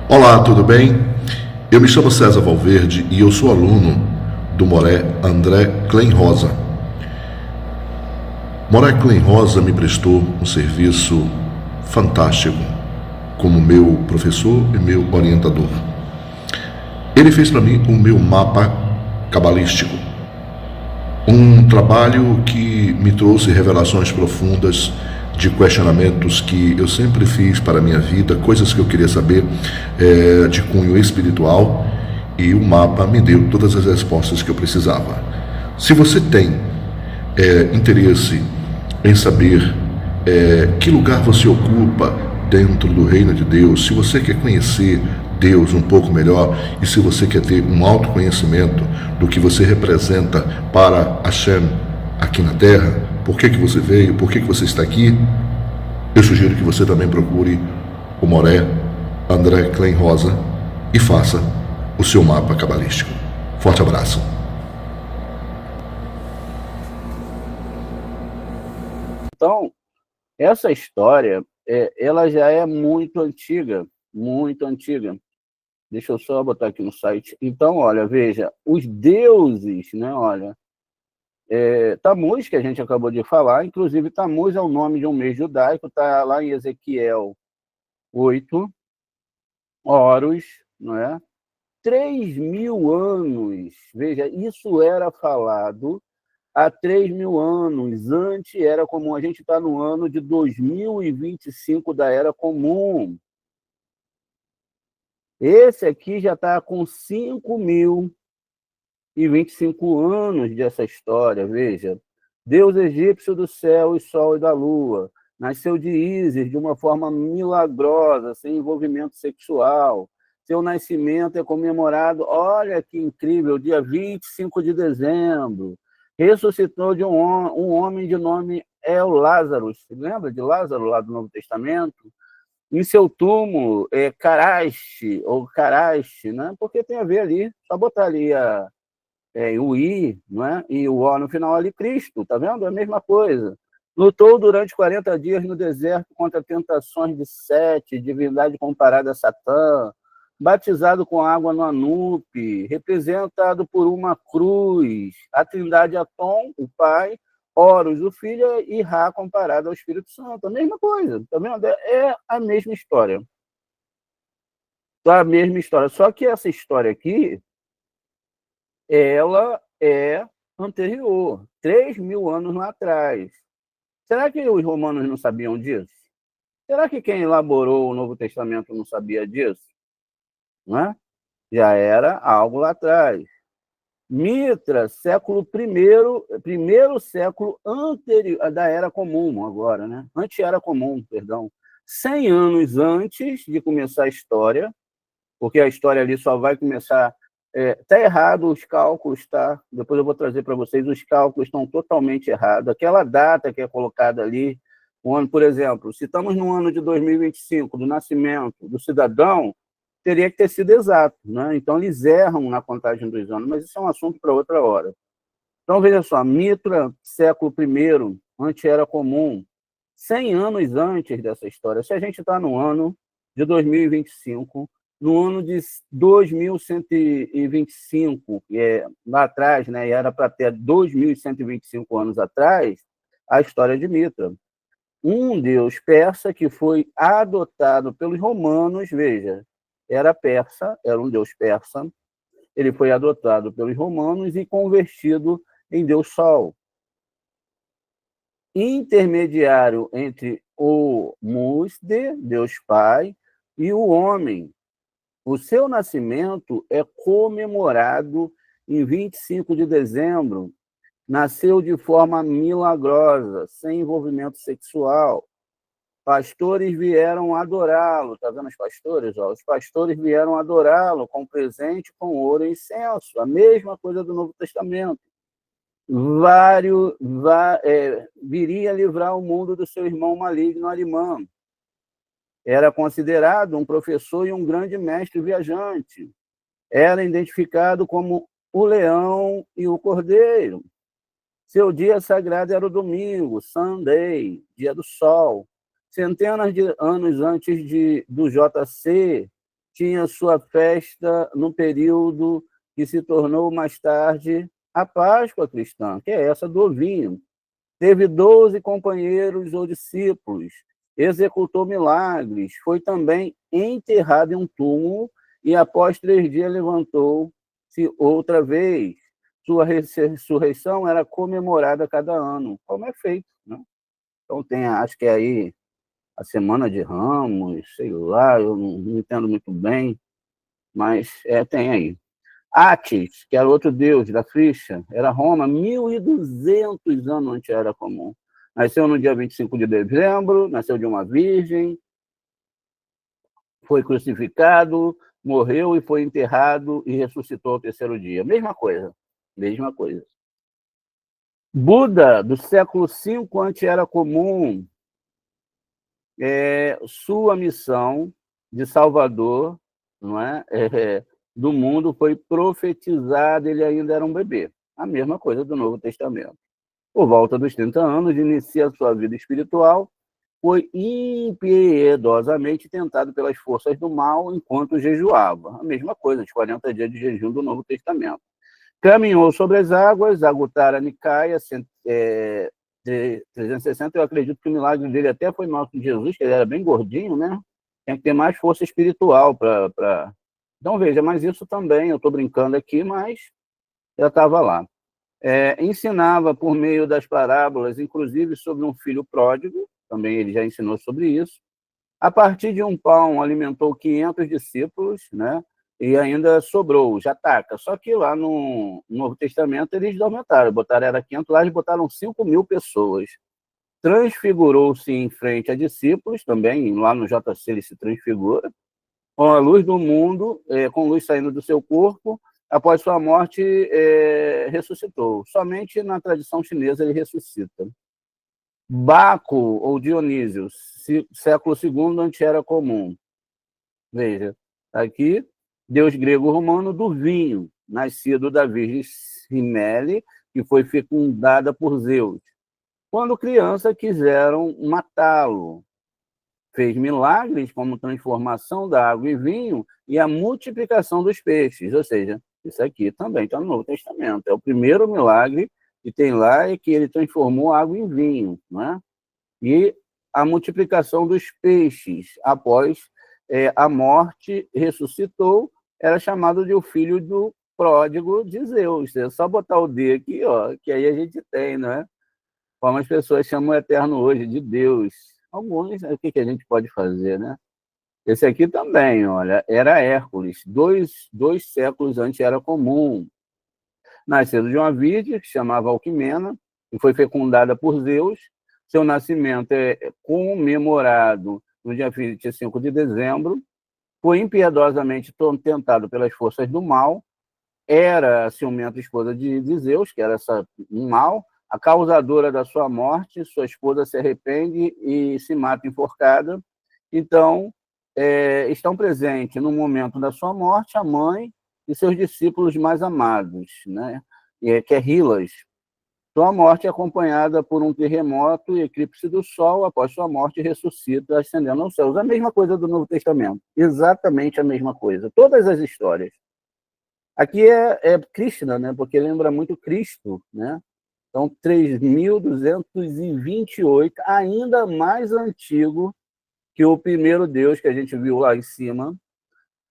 Olá, tudo bem? Eu me chamo César Valverde e eu sou aluno do Moré André Klenrosa. Moré Klenrosa me prestou um serviço fantástico como meu professor e meu orientador. Ele fez para mim o meu mapa cabalístico, um trabalho que me trouxe revelações profundas de questionamentos que eu sempre fiz para a minha vida, coisas que eu queria saber de cunho espiritual, e o mapa me deu todas as respostas que eu precisava. Se você tem interesse em saber que lugar você ocupa dentro do reino de Deus, se você quer conhecer Deus um pouco melhor e se você quer ter um autoconhecimento do que você representa para Hashem aqui na Terra, por que você veio, por que você está aqui, eu sugiro que você também procure o Moré André Klenrosa e faça o seu mapa cabalístico. Forte abraço. Então, essa história, ela já é muito antiga, muito antiga. Deixa eu só botar aqui no site. Então, olha, veja, os deuses, né, olha, Tammuz, que a gente acabou de falar, inclusive Tammuz é o nome de um mês judaico, está lá em Ezequiel 8, Horus, não é? 3.000 anos, veja, isso era falado há 3.000 anos, antes era comum, a gente está no ano de 2025 da Era Comum. Esse aqui já está com 5.025 anos dessa história, veja. Deus egípcio do céu e sol e da lua, nasceu de Ísis de uma forma milagrosa, sem envolvimento sexual. Seu nascimento é comemorado, olha que incrível, dia 25 de dezembro. Ressuscitou de um homem de nome Lázaro. Você lembra de Lázaro lá do Novo Testamento? Em seu túmulo, Caraste, ou Caraste, né? Porque tem a ver ali, só botar ali o I, não é? E o O no final ali, Cristo, tá vendo? É a mesma coisa. Lutou durante 40 dias no deserto contra tentações de Sete, divindade comparada a Satã, batizado com água no Anupe, representado por uma cruz, a trindade Atom, o Pai, Horus, o Filho, e Ra comparado ao Espírito Santo. A mesma coisa, tá vendo? É a mesma história. A mesma história. Só que essa história aqui, ela é anterior, 3.000 anos lá atrás. Será que os romanos não sabiam disso? Será que quem elaborou o Novo Testamento não sabia disso? Não é? Já era algo lá atrás. Mitra, século primeiro século anterior da Era Comum, agora, né? Anti-Era Comum, perdão. 100 anos antes de começar a história, porque a história ali só vai começar... Está errado os cálculos, tá? Depois eu vou trazer para vocês, os cálculos estão totalmente errados. Aquela data que é colocada ali, o ano, por exemplo, se estamos no ano de 2025, do nascimento do cidadão, teria que ter sido exato, né? Então eles erram na contagem dos anos, mas isso é um assunto para outra hora. Então veja só, Mitra, século I, anti-Era Comum, 100 anos antes dessa história. Se a gente está no ano de 2025, no ano de 2125, lá atrás, né, e era para ter 2.125 anos atrás, a história de Mitra. Um deus persa que foi adotado pelos romanos, veja, era persa, era um deus persa, ele foi adotado pelos romanos e convertido em deus Sol. intermediário entre o Musde, Deus Pai, e o homem. O seu nascimento é comemorado em 25 de dezembro. Nasceu de forma milagrosa, sem envolvimento sexual. Pastores vieram adorá-lo. Está vendo os pastores? Ó? Os pastores vieram adorá-lo com presente, com ouro e incenso. A mesma coisa do Novo Testamento. Viria livrar o mundo do seu irmão maligno Arimã. Era considerado um professor e um grande mestre viajante. Era identificado como o leão e o cordeiro. Seu dia sagrado era o domingo, Sunday, dia do sol. Centenas de anos antes do JC, tinha sua festa no período que se tornou mais tarde a Páscoa cristã, que é essa do ovinho. Teve 12 companheiros ou discípulos, executou milagres, foi também enterrado em um túmulo e após 3 dias levantou-se outra vez. Sua ressurreição era comemorada a cada ano, como é feito, né? Então tem, acho que é aí a Semana de Ramos, sei lá, eu não entendo muito bem, mas tem aí. Atis, que era outro deus da ficha, era Roma, 1.200 anos antes era comum. Nasceu no dia 25 de dezembro, nasceu de uma virgem, foi crucificado, morreu e foi enterrado e ressuscitou ao 3º dia. Mesma coisa, mesma coisa. Buda, do século V antes era comum. Sua missão de Salvador, não é? Do mundo foi profetizada, ele ainda era um bebê. A mesma coisa do Novo Testamento. Por volta dos 30 anos, inicia sua vida espiritual, foi impiedosamente tentado pelas forças do mal enquanto jejuava. A mesma coisa, os 40 dias de jejum do Novo Testamento. Caminhou sobre as águas, Agutara Nikaya, 360, eu acredito que o milagre dele até foi maior que Jesus, que ele era bem gordinho, né? Tem que ter mais força espiritual para... Então, veja, mas isso também, eu estou brincando aqui, mas já estava lá. Ensinava por meio das parábolas, inclusive sobre um filho pródigo, também ele já ensinou sobre isso. A partir de um pão, alimentou 500 discípulos, né? E ainda sobrou, já taca. Só que lá no Novo Testamento eles aumentaram, era 500, lá eles botaram 5.000 pessoas. Transfigurou-se em frente a discípulos, também lá no JC ele se transfigura, com a luz do mundo, com luz saindo do seu corpo, após sua morte ressuscitou. Somente na tradição chinesa ele ressuscita. Baco, ou Dionísio, século II antes era comum. Veja, aqui, deus grego-romano do vinho, nascido da Virgem Cimele, que foi fecundada por Zeus. Quando criança, quiseram matá-lo. Fez milagres como transformação da água em vinho e a multiplicação dos peixes. Ou seja, isso aqui também está no Novo Testamento. É o primeiro milagre que tem lá, é que ele transformou a água em vinho, não é? E a multiplicação dos peixes após a morte, ressuscitou, era chamado de o filho do pródigo de Zeus. É só botar o D aqui, ó, que aí a gente tem, né? Como as pessoas chamam o eterno hoje de Deus. Alguns, o que a gente pode fazer, né? Esse aqui também, olha, era Hércules. Dois séculos antes era comum. Nascido de uma virgem, que se chamava Alquimena, e foi fecundada por Zeus. Seu nascimento é comemorado no dia 25 de dezembro. Foi impiedosamente tentado pelas forças do mal. Era a ciumenta esposa de Zeus, que era um mal, a causadora da sua morte. Sua esposa se arrepende e se mata enforcada. Então, estão presentes no momento da sua morte a mãe e seus discípulos mais amados, né? Que é Hilas. Sua morte é acompanhada por um terremoto e eclipse do Sol. Após sua morte, ressuscita, ascendendo aos céus. A mesma coisa do Novo Testamento. Exatamente a mesma coisa. Todas as histórias. Aqui é Krishna, né? Porque lembra muito Cristo, né? Então, 3.228, ainda mais antigo que o primeiro Deus que a gente viu lá em cima.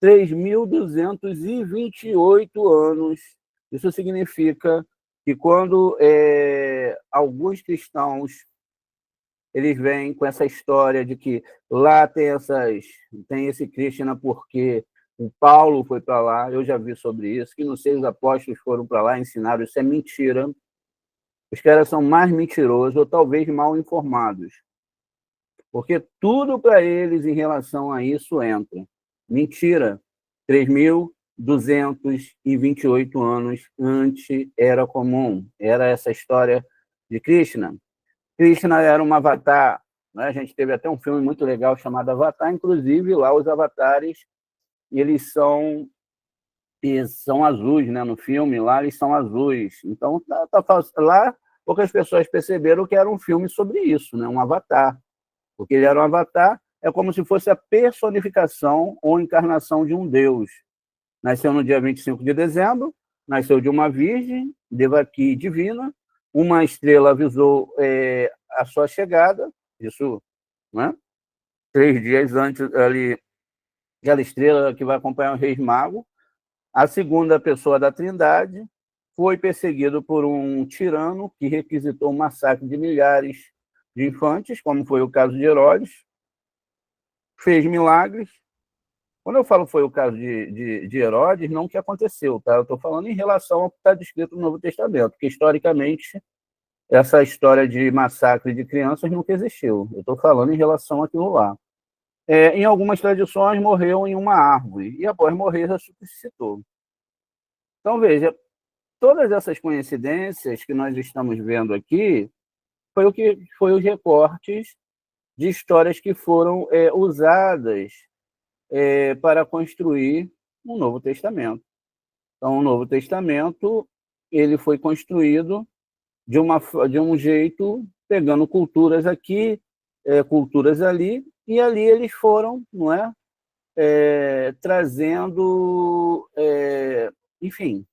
3.228 anos. Isso significa que quando alguns cristãos eles vêm com essa história de que lá tem esse Krishna porque o Paulo foi para lá, eu já vi sobre isso, que não sei, os apóstolos foram para lá e ensinaram, isso é mentira. Os caras são mais mentirosos ou talvez mal informados, porque tudo para eles em relação a isso entra. Mentira. 3.228 anos antes era comum, era essa história de Krishna. Krishna era um avatar, né? A gente teve até um filme muito legal chamado Avatar, inclusive lá os avatares, eles são azuis, né? No filme lá eles são azuis. Então lá poucas pessoas perceberam que era um filme sobre isso, né? Um avatar, porque ele era um avatar, é como se fosse a personificação ou encarnação de um deus. Nasceu no dia 25 de dezembro, nasceu de uma virgem, Devaki divina, uma estrela avisou a sua chegada, isso, né? 3 dias antes, ali, aquela estrela que vai acompanhar o Reis Mago. A segunda pessoa da Trindade foi perseguido por um tirano que requisitou o massacre de milhares de infantes, como foi o caso de Herodes, fez milagres. Quando eu falo foi o caso de Herodes, não o que aconteceu, tá? Eu estou falando em relação ao que está descrito no Novo Testamento, porque historicamente essa história de massacre de crianças nunca existiu. Eu estou falando em relação àquilo lá. Em algumas tradições, morreu em uma árvore, e após morrer, ressuscitou. Então, veja, todas essas coincidências que nós estamos vendo aqui foi os recortes de histórias que foram usadas para construir um Novo Testamento. Então, o Novo Testamento ele foi construído de um jeito, pegando culturas aqui, culturas ali, e ali eles foram, não é? Trazendo, enfim,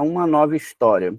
uma nova história.